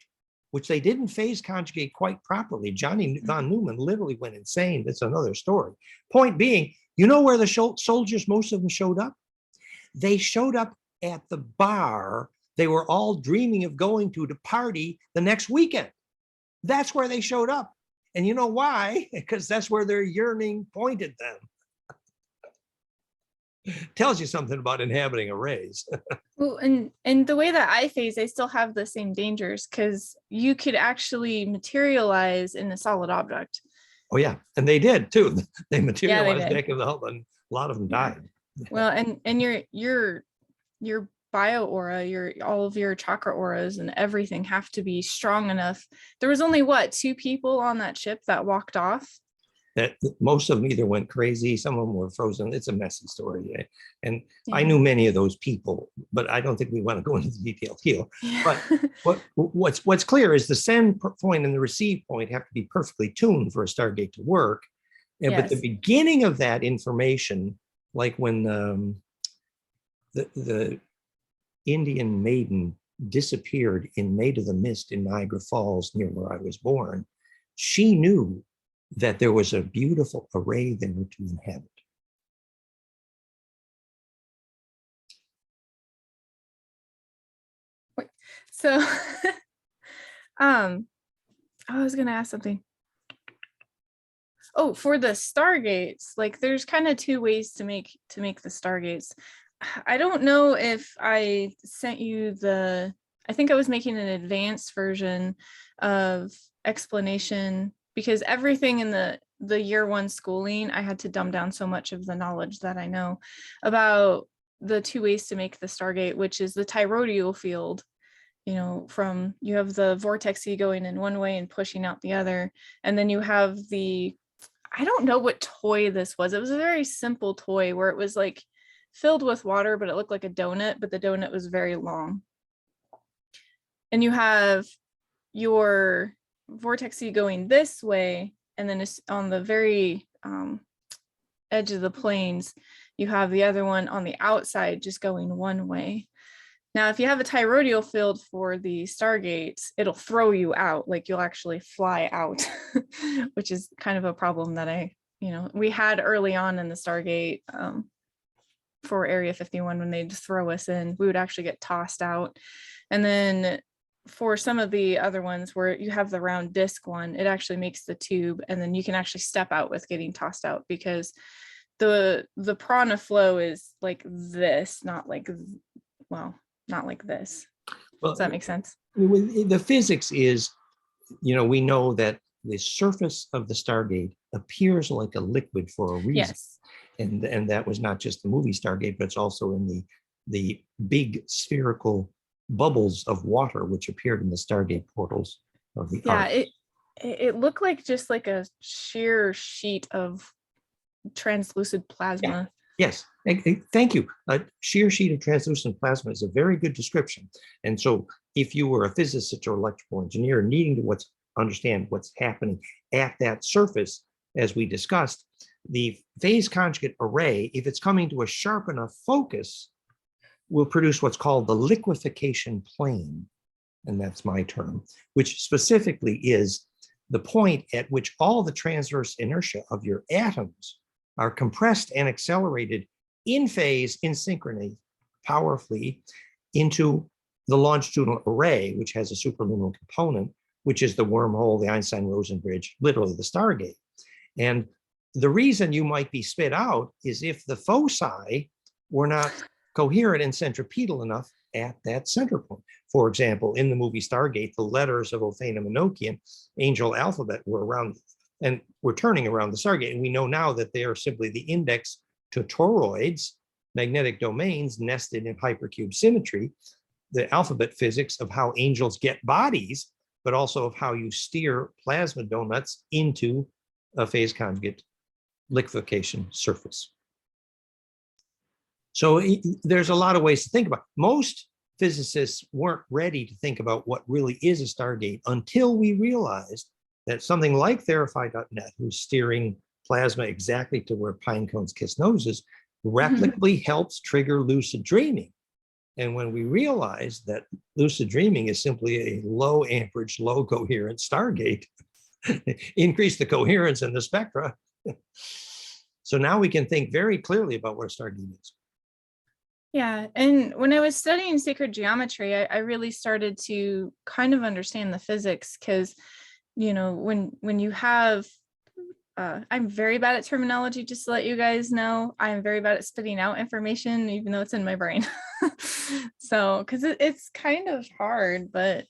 which they didn't phase conjugate quite properly. Johnny von Neumann literally went insane. That's another story. Point being, where the soldiers, most of them showed up? They showed up at the bar they were all dreaming of going to party the next weekend. That's where they showed up. And you know why? Because that's where their yearning pointed them. Tells you something about inhabiting arrays. Well, and the way that I phase, I still have the same dangers, because you could actually materialize in a solid object. Oh yeah, and they did too. They materialized they did. back in the hub, and a lot of them died. Well, and your bio aura, all of your chakra auras and everything have to be strong enough. There was only 2 people on that ship that walked off. That most of them either went crazy, some of them were frozen. It's a messy story, and I knew many of those people, but I don't think we want to go into the details here. Yeah. But what's clear is the send point and the receive point have to be perfectly tuned for a Stargate to work. But the beginning of that information, like when the Indian maiden disappeared in Maid of the Mist in Niagara Falls, near where I was born, she knew that there was a beautiful array there to inhabit. Wait, so I was gonna ask something. Oh, for the Stargates, like there's kind of 2 ways to make the Stargates. I don't know if I sent you I think I was making an advanced version of explanation, because everything in the year 1 schooling, I had to dumb down so much of the knowledge that I know about the 2 ways to make the Stargate, which is the toroidal field. You have the vortexy going in one way and pushing out the other. And then you have I don't know what toy this was. It was a very simple toy where it was like filled with water, but it looked like a donut, but the donut was very long. And you have your vortexy going this way, and then it's on the very edge of the planes, you have the other one on the outside just going one way. Now, if you have a toroidal field for the Stargates, it'll throw you out, like you'll actually fly out, which is kind of a problem that we had early on in the Stargate for Area 51. When they'd throw us in, we would actually get tossed out. And then for some of the other ones where you have the round disc one, it actually makes the tube, and then you can actually step out with getting tossed out, because the prana flow is like this, not like this. Well, Does that make sense? The physics is, we know that the surface of the Stargate appears like a liquid for a reason. Yes. And that was not just the movie Stargate, but it's also in the big spherical bubbles of water which appeared in the Stargate portals of the ark. It looked like just like a sheer sheet of translucent plasma. Yes, thank you. A sheer sheet of translucent plasma is a very good description. And so if you were a physicist or electrical engineer needing to understand what's happening at that surface, as we discussed, the phase conjugate array, if it's coming to a sharp enough focus, will produce what's called the liquefication plane. And that's my term, which specifically is the point at which all the transverse inertia of your atoms are compressed and accelerated in phase, in synchrony, powerfully into the longitudinal array, which has a superluminal component, which is the wormhole, the Einstein-Rosen bridge, literally the Stargate. And the reason you might be spit out is if the foci were not coherent and centripetal enough at that center point. For example, in the movie Stargate, the letters of Ophanim Enochian, angel alphabet, were around and were turning around the Stargate. And we know now that they are simply the index to toroids, magnetic domains nested in hypercube symmetry, the alphabet physics of how angels get bodies, but also of how you steer plasma donuts into a phase conjugate liquefaction surface. So there's a lot of ways to think about it. Most physicists weren't ready to think about what really is a Stargate until we realized that something like Therify.net, who's steering plasma exactly to where pine cones kiss noses, replicably helps trigger lucid dreaming. And when we realized that lucid dreaming is simply a low amperage, low coherent Stargate, increase the coherence in the spectra. So now we can think very clearly about what a Stargate is. Yeah, and when I was studying sacred geometry, I really started to kind of understand the physics, because, you know, when you have, I'm very bad at terminology, just to let you guys know. I'm very bad at spitting out information, even though it's in my brain. So, because it's kind of hard, but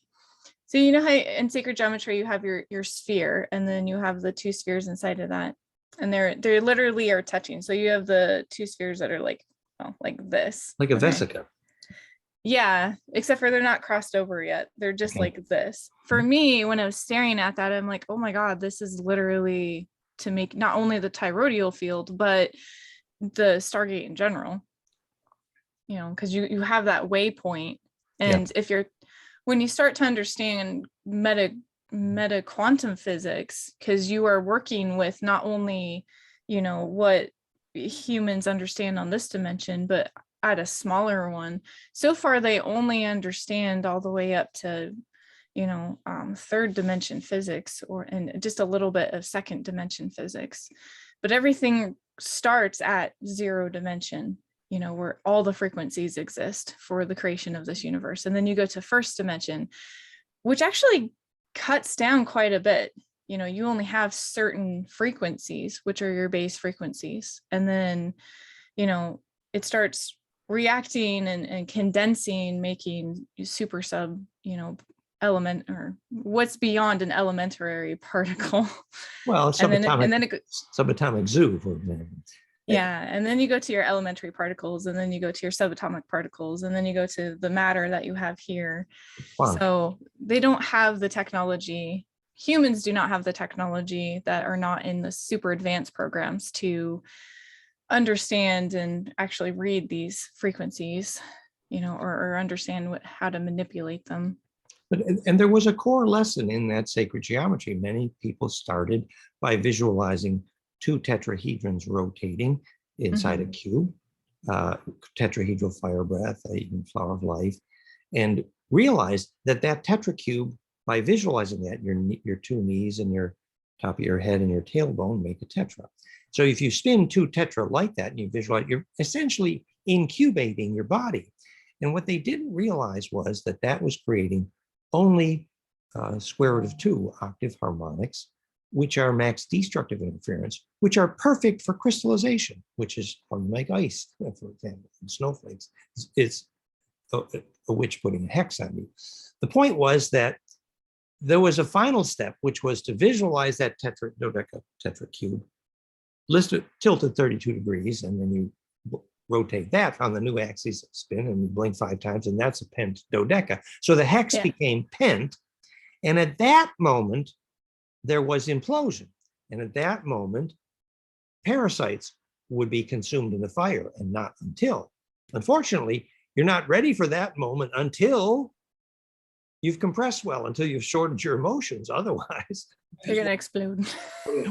so you know how in sacred geometry you have your sphere, and then you have the two spheres inside of that, and they're literally are touching. So you have the two spheres that are like, oh, like this. Like a vesica. Yeah, except for they're not crossed over yet. They're just like this. For me, when I was staring at that, I'm like, oh my God, this is literally to make not only the toroidal field, but the Stargate in general. You know, because you have that waypoint. And if you're, when you start to understand meta quantum physics, because you are working with not only, you know, what humans understand on this dimension, but at a smaller one. So far, they only understand all the way up to, you know, third dimension physics, and just a little bit of second dimension physics. But everything starts at 0 dimension, you know, where all the frequencies exist for the creation of this universe. And then you go to first dimension, which actually cuts down quite a bit. You know, you only have certain frequencies, which are your base frequencies. And then, you know, it starts reacting and condensing, making super sub, you know, element, or what's beyond an elementary particle. Well, subatomic zoo, for example. Yeah, and then you go to your elementary particles, and then you go to your subatomic particles, and then you go to the matter that you have here. Wow. So they don't have the technology. Humans do not have the technology that are not in the super advanced programs to understand and actually read these frequencies, you know, or understand how to manipulate them. And there was a core lesson in that sacred geometry. Many people started by visualizing 2 tetrahedrons rotating inside a cube, tetrahedral fire breath, even flower of life, and realized that tetracube, by visualizing that, your 2 knees and your top of your head and your tailbone make a tetra. So if you spin 2 tetra like that and you visualize, you're essentially incubating your body. And what they didn't realize was that was creating only square root of 2 octave harmonics, which are max destructive interference, which are perfect for crystallization, which is how you make ice, for example, and snowflakes. It's a witch putting a hex on you. The point was that there was a final step, which was to visualize that tetracube, tilted 32 degrees, and then you rotate that on the new axis of spin, and you blink 5 times, and that's a pent dodeca. So the hex became pent, and at that moment, there was implosion. And at that moment, parasites would be consumed in the fire, and not until. Unfortunately, you're not ready for that moment until you've compressed well, until you've shortened your emotions. Otherwise, they're going to explode.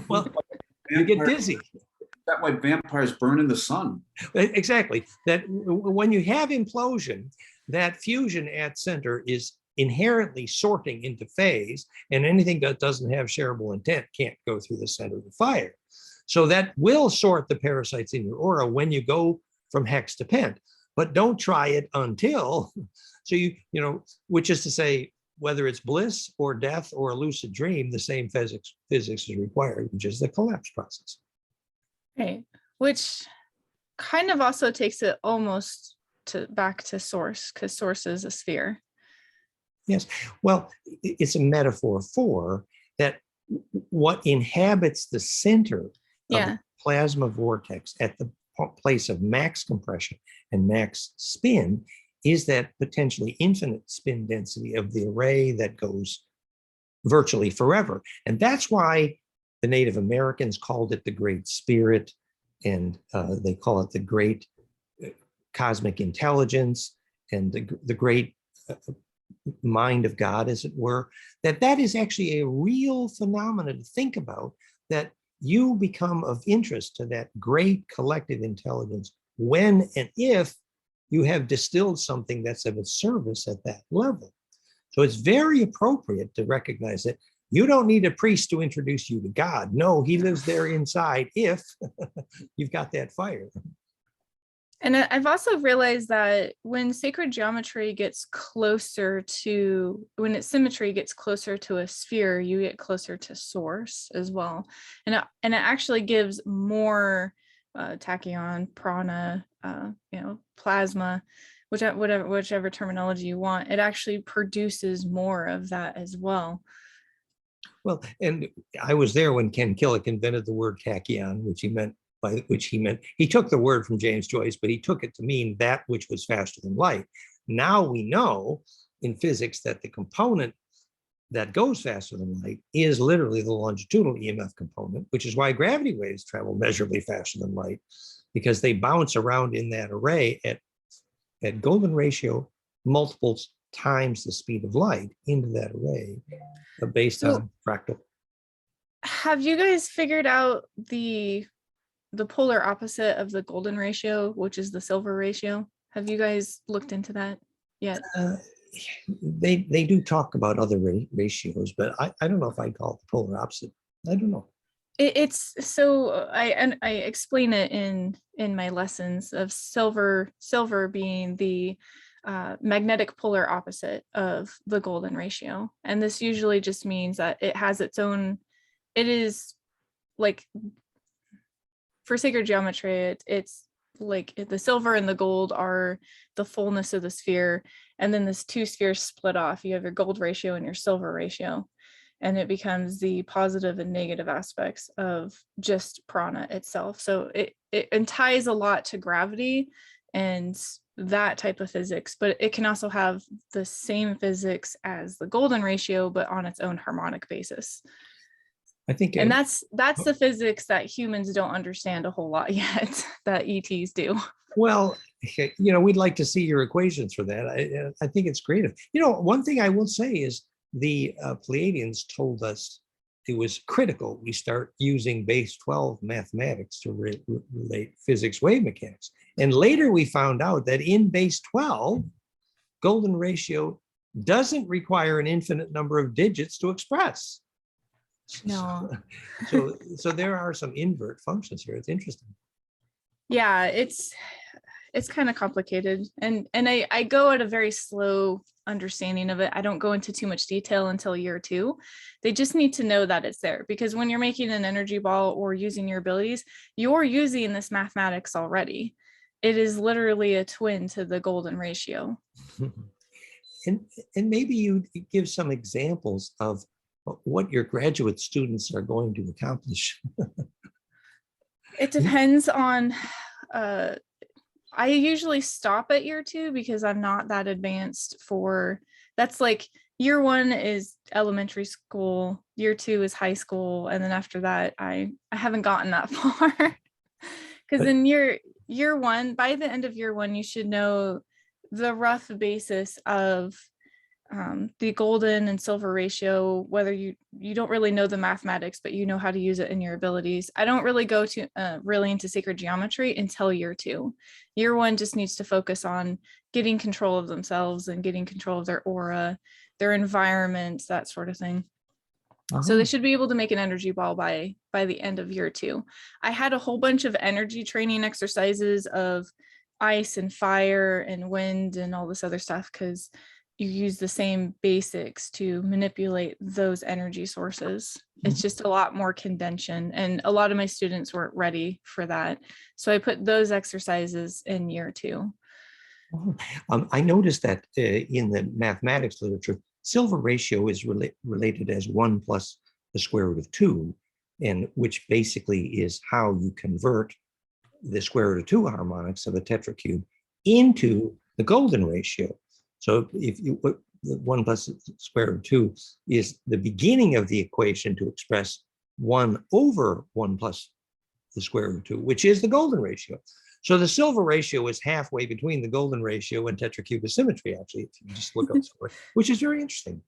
Well, you get dizzy. That's why vampires burn in the sun. Exactly. That when you have implosion, that fusion at center is inherently sorting into phase, and anything that doesn't have shareable intent can't go through the center of the fire. So that will sort the parasites in your aura when you go from hex to pent, but don't try it until, so you know, which is to say, whether it's bliss or death or a lucid dream, the same physics is required, which is the collapse process. Right. Which kind of also takes it almost back to source, because source is a sphere. Yes. Well, it's a metaphor for that what inhabits the center of the plasma vortex at the place of max compression and max spin is that potentially infinite spin density of the array that goes virtually forever. And that's why the Native Americans called it the Great Spirit, and they call it the Great Cosmic Intelligence and the Great Mind of God, as it were, that is actually a real phenomenon to think about, that you become of interest to that great collective intelligence when and if you have distilled something that's of a service at that level. So it's very appropriate to recognize that you don't need a priest to introduce you to God. No, he lives there inside if you've got that fire. And I've also realized that when sacred geometry gets closer to, when its symmetry gets closer to a sphere, you get closer to source as well. And it actually gives more tachyon, prana, plasma, whichever terminology you want. It actually produces more of that as well. Well, and I was there when Ken Killick invented the word tachyon, he took the word from James Joyce, but he took it to mean that which was faster than light. Now we know in physics that the component that goes faster than light is literally the longitudinal EMF component, which is why gravity waves travel measurably faster than light, because they bounce around in that array at golden ratio multiples times the speed of light into that array based on fractal. Have you guys figured out the polar opposite of the golden ratio, which is the silver ratio? Have you guys looked into that yet? They do talk about other ratios, but I don't know if I'd call it the polar opposite. I don't know. It's so I explain it in my lessons of silver being the magnetic polar opposite of the golden ratio. And this usually just means that it has its own, it is like, for sacred geometry, it's like the silver and the gold are the fullness of the sphere. And then this two spheres split off. You have your gold ratio and your silver ratio. And it becomes the positive and negative aspects of just prana itself. So it ties a lot to gravity and that type of physics, but it can also have the same physics as the golden ratio, but on its own harmonic basis. I think, and that's the physics that humans don't understand a whole lot yet, that ETs do. Well, we'd like to see your equations for that. I think it's creative. One thing I will say is the Pleiadians told us it was critical we start using base 12 mathematics to relate physics wave mechanics. And later we found out that in base 12, golden ratio doesn't require an infinite number of digits to express. No. So there are some invert functions here. It's interesting. Yeah, it's kind of complicated, and I go at a very slow understanding of it. I don't go into too much detail until year 2. They just need to know that it's there, because when you're making an energy ball or using your abilities, you're using this mathematics already. It is literally a twin to the golden ratio. And maybe you give some examples of what your graduate students are going to accomplish. It depends on, I usually stop at year 2 because I'm not that advanced for, that's like year 1 is elementary school, year 2 is high school, and then after that, I haven't gotten that far. Because in year 1, by the end of year 1, you should know the rough basis of the golden and silver ratio, whether you don't really know the mathematics, but you know how to use it in your abilities. I don't really go to really into sacred geometry until year 2. Year 1 just needs to focus on getting control of themselves and getting control of their aura, their environment, that sort of thing. So they should be able to make an energy ball by the end of year 2. I had a whole bunch of energy training exercises of ice and fire and wind and all this other stuff, because you use the same basics to manipulate those energy sources. It's just a lot more condension, and a lot of my students weren't ready for that. So I put those exercises in year 2. I noticed that in the mathematics literature, silver ratio is related as 1 plus the square root of 2, and which basically is how you convert the square root of 2 harmonics of a tetracube into the golden ratio. So if you put the 1 plus the square root of 2 is the beginning of the equation to express 1 over 1 plus the square root of 2, which is the golden ratio. So the silver ratio is halfway between the golden ratio and tetracubal symmetry, actually, if you just look up silver, which is very interesting.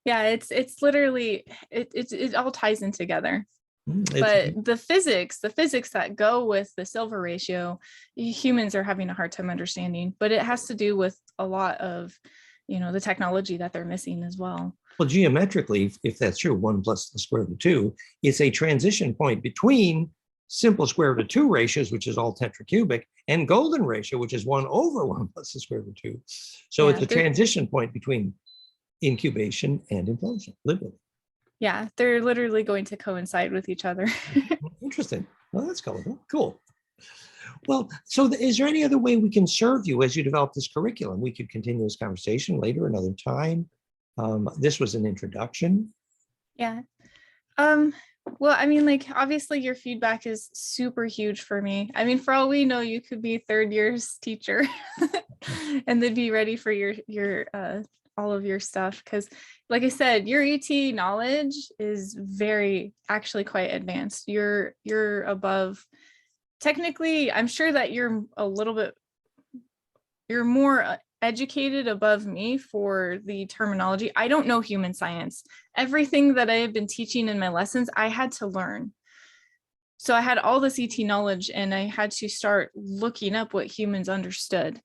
Yeah, it's literally, it all ties in together. But the physics that go with the silver ratio, humans are having a hard time understanding, but it has to do with a lot of, the technology that they're missing as well. Well, geometrically, if that's true, 1 plus the square root of 2 is a transition point between simple square root of 2 ratios, which is all tetracubic, and golden ratio, which is 1 over 1 plus the square root of 2. So it's a transition point between incubation and implosion, literally. Yeah, they're literally going to coincide with each other. Interesting. Well, that's colorful. Cool. Well, so is there any other way we can serve you as you develop this curriculum? We could continue this conversation later, another time. This was an introduction. Yeah. Well, I mean, like, obviously your feedback is super huge for me. I mean, for all we know, you could be 3rd year's teacher and then be ready for your all of your stuff. Because like I said, your ET knowledge is actually quite advanced. You're above, technically, I'm sure that you're more educated above me for the terminology. I don't know human science. Everything that I have been teaching in my lessons, I had to learn. So I had all this ET knowledge, and I had to start looking up what humans understood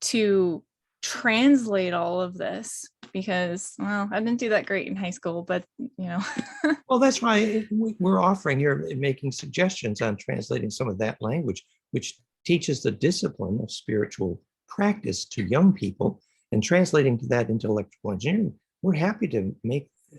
to translate all of this, because, well, I didn't do that great in high school, but Well, that's why we're offering here, making suggestions on translating some of that language, which teaches the discipline of spiritual practice to young people, and translating that into electrical engineering. We're happy to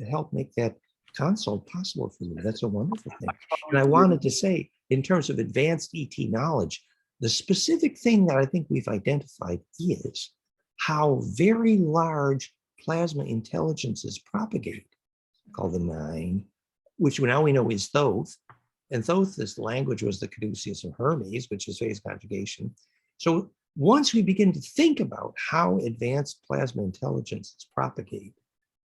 help make that consult possible for you. That's a wonderful thing. And I wanted to say, in terms of advanced ET knowledge, the specific thing that I think we've identified is how very large plasma intelligences propagate, called the 9, which now we know is Thoth. And Thoth, this language, was the caduceus of Hermes, which is phase conjugation. So once we begin to think about how advanced plasma intelligences propagate,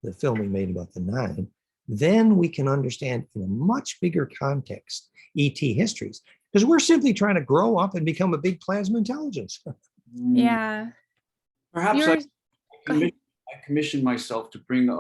the film we made about the 9, then we can understand in a much bigger context ET histories, because we're simply trying to grow up and become a big plasma intelligence. Yeah. Perhaps I commissioned myself to bring a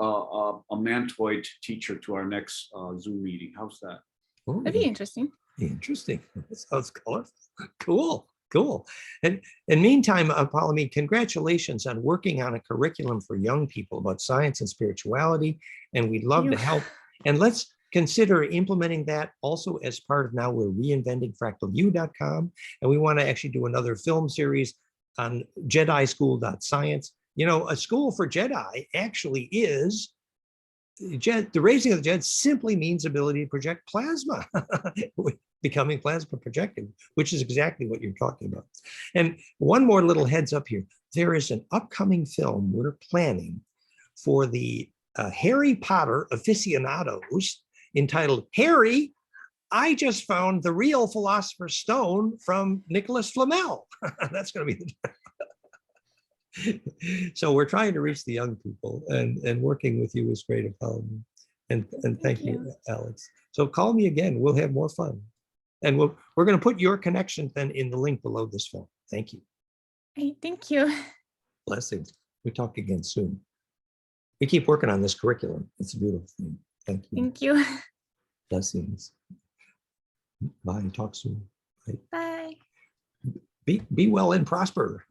mantoid teacher to our next Zoom meeting. How's that? Oh, that'd be interesting. Interesting. That sounds colorful. Cool. And meantime, Apollymi, congratulations on working on a curriculum for young people about science and spirituality. And we'd love to help. And let's consider implementing that also as part of, now we're reinventing fractalu.com. And we want to actually do another film series on JediSchool.science. A school for Jedi actually is, the raising of the Jedi simply means ability to project plasma, becoming plasma projected, which is exactly what you're talking about. And one more little heads up here. There is an upcoming film we're planning for the Harry Potter aficionados entitled, Harry, I just found the real Philosopher's Stone from Nicholas Flamel. That's going to be the So we're trying to reach the young people, and working with you is great, Apollymi. And thank you, Alex. So call me again. We'll have more fun. And we're going to put your connection then in the link below this film. Thank you. Hey, thank you. Blessings. We talk again soon. we keep working on this curriculum. It's a beautiful thing. Thank you. Thank you. Blessings. Bye. Talk soon. Bye. Bye. Be well and prosper.